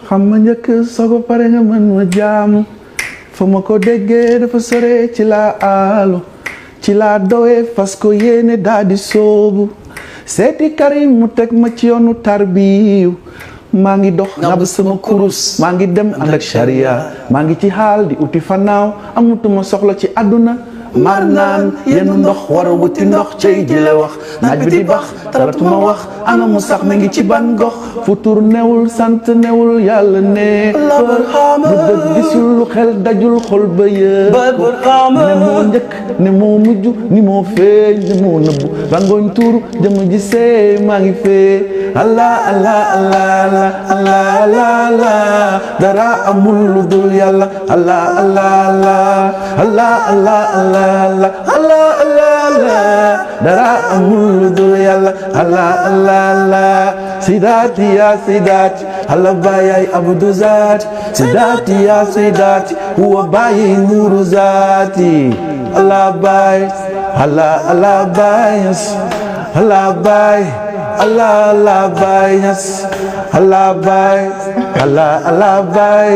xam ma njëkk soo ko pare nga mën ma jaamu fa ma ko déggee dafa sore ci laa aalu ci laa dowee fas ko yéene daa di soobu seeti Karim mu teg ma ci yoonu tarbiyu maa ngi dox ngab sama kurus maa ngi dem ànd ak sharia maa ngi ci xaal di uti fanaaw amutuma soxla ci àdduna mar naan yenn ndox war a wuti ndox cay jële wax naaj bi di bax taratuma wax ana mu sax mi ngi ci ban gox futur newul sant newul yàlla ne lu bët gisul lu xel dajul xol ba yëg ne moo njëkk ne moo mujj ni moo feeñ ne moo nëbbu rangoñ tuuru jëm ji see maa ngi fee allah allah allah allah allah allah dara amul lu dul yàlla allah allah allah allah allah allah Allah Allah Allah dara amul lu dul yàlla Allah Allah Allah sidati ya sidati Allah bayay abdu zati sidati ya sidati huwa bayi nuru zati Allah bay Allah Allah bay Allah bay Allah Allah bay Allah bay Allah Allah bay